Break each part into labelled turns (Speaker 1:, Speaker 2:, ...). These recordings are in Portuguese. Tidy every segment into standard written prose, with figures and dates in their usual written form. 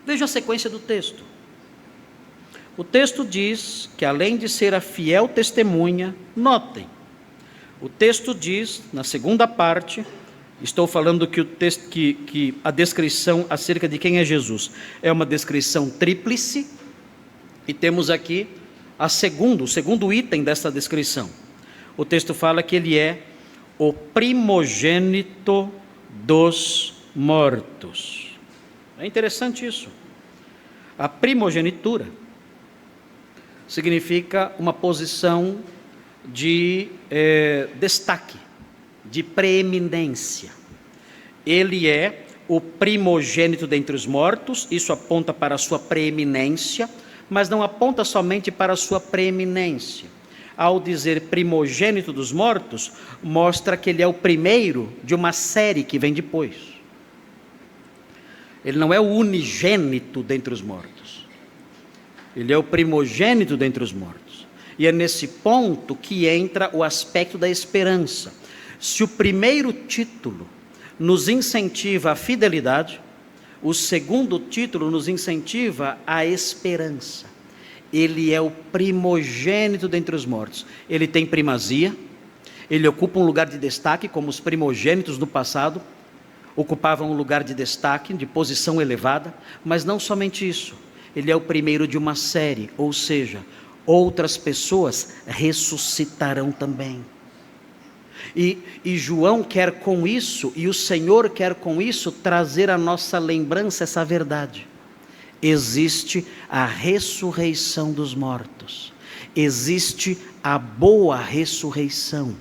Speaker 1: Veja a sequência do texto. O texto diz que, além de ser a fiel testemunha, notem, o texto diz, na segunda parte, estou falando que a descrição acerca de quem é Jesus é uma descrição tríplice, e temos aqui o segundo item dessa descrição. O texto fala que ele é o primogênito dos mortos. É interessante isso. A primogenitura significa uma posição de destaque, de preeminência. Ele é o primogênito dentre os mortos, isso aponta para a sua preeminência, mas não aponta somente para a sua preeminência. Ao dizer primogênito dos mortos, mostra que ele é o primeiro de uma série que vem depois. Ele não é o unigênito dentre os mortos. Ele é o primogênito dentre os mortos. E é nesse ponto que entra o aspecto da esperança. Se o primeiro título nos incentiva a fidelidade, o segundo título nos incentiva a esperança. Ele é o primogênito dentre os mortos. Ele tem primazia, ele ocupa um lugar de destaque, como os primogênitos do passado ocupavam um lugar de destaque, de posição elevada, mas não somente isso, ele é o primeiro de uma série, ou seja, outras pessoas ressuscitarão também. E João quer com isso, e o Senhor quer com isso, trazer à nossa lembrança essa verdade. Existe a ressurreição dos mortos, existe a boa ressurreição,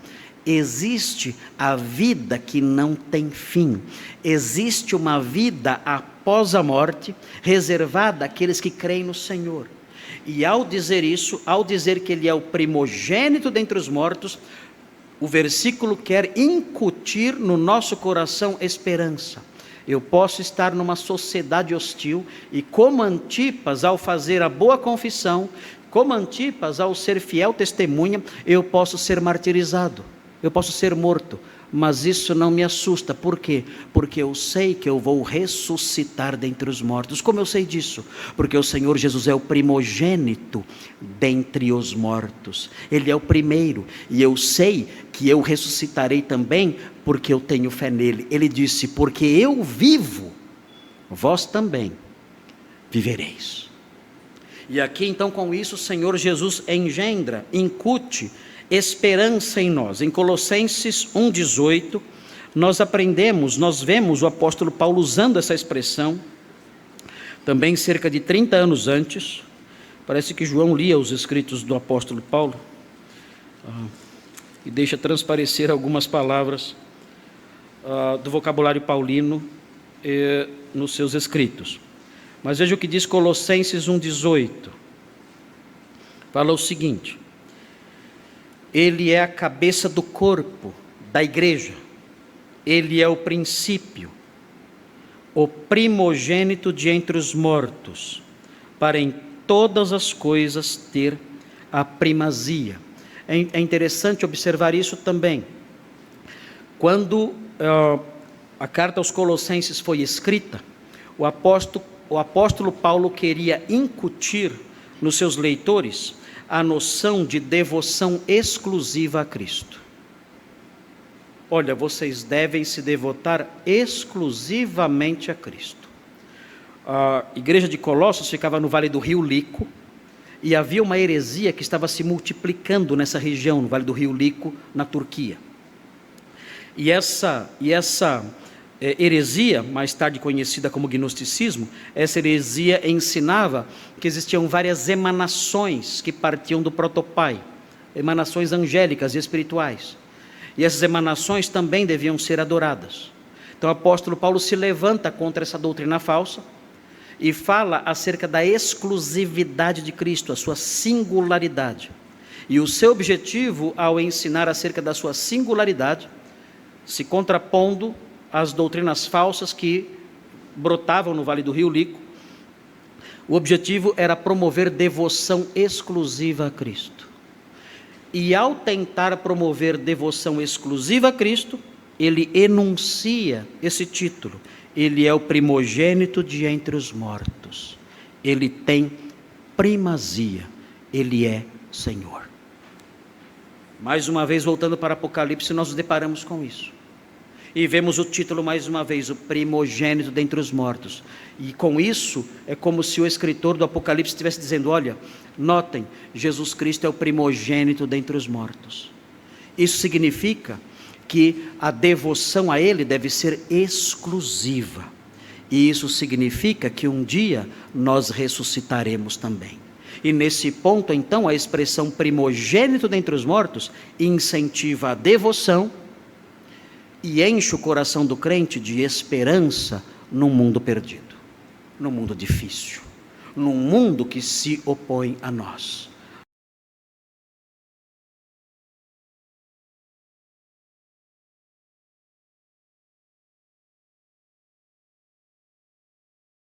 Speaker 1: existe a vida que não tem fim, existe uma vida após a morte, reservada àqueles que creem no Senhor. E ao dizer isso, ao dizer que ele é o primogênito dentre os mortos, o versículo quer incutir no nosso coração esperança. Eu posso estar numa sociedade hostil e, como Antipas, ao fazer a boa confissão, como Antipas, ao ser fiel testemunha, eu posso ser martirizado, eu posso ser morto, mas isso não me assusta. Por quê? Porque eu sei que eu vou ressuscitar dentre os mortos. Como eu sei disso? Porque o Senhor Jesus é o primogênito dentre os mortos. Ele é o primeiro, e eu sei que eu ressuscitarei também, porque eu tenho fé nele. Ele disse, porque eu vivo, vós também vivereis. E aqui então com isso o Senhor Jesus engendra, incute esperança em nós. Em Colossenses 1,18, nós vemos o apóstolo Paulo usando essa expressão, também cerca de 30 anos antes. Parece que João lia os escritos do apóstolo Paulo, e deixa transparecer algumas palavras do vocabulário paulino nos seus escritos. Mas veja o que diz Colossenses 1,18. Fala o seguinte: ele é a cabeça do corpo, da igreja. Ele é o princípio, o primogênito de entre os mortos, para em todas as coisas ter a primazia. É interessante observar isso também. Quando a carta aos Colossenses foi escrita, o apóstolo Paulo queria incutir nos seus leitores a noção de devoção exclusiva a Cristo. Olha, vocês devem se devotar exclusivamente a Cristo. A igreja de Colossos ficava no Vale do Rio Lico, e havia uma heresia que estava se multiplicando nessa região, no Vale do Rio Lico, na Turquia. E essa heresia, mais tarde conhecida como gnosticismo, essa heresia ensinava que existiam várias emanações que partiam do protopai, emanações angélicas e espirituais, e essas emanações também deviam ser adoradas. Então o apóstolo Paulo se levanta contra essa doutrina falsa e fala acerca da exclusividade de Cristo, a sua singularidade. E o seu objetivo, ao ensinar acerca da sua singularidade, se contrapondo às doutrinas falsas que brotavam no Vale do Rio Lico, o objetivo era promover devoção exclusiva a Cristo. E ao tentar promover devoção exclusiva a Cristo, ele enuncia esse título. Ele é o primogênito de entre os mortos. Ele tem primazia. Ele é Senhor. Mais uma vez, voltando para Apocalipse, nós nos deparamos com isso. E vemos o título mais uma vez, o primogênito dentre os mortos. E com isso, é como se o escritor do Apocalipse estivesse dizendo, olha, notem, Jesus Cristo é o primogênito dentre os mortos. Isso significa que a devoção a Ele deve ser exclusiva. E isso significa que um dia nós ressuscitaremos também. E nesse ponto, então, a expressão primogênito dentre os mortos incentiva a devoção e enche o coração do crente de esperança num mundo perdido, num mundo difícil, num mundo que se opõe a nós.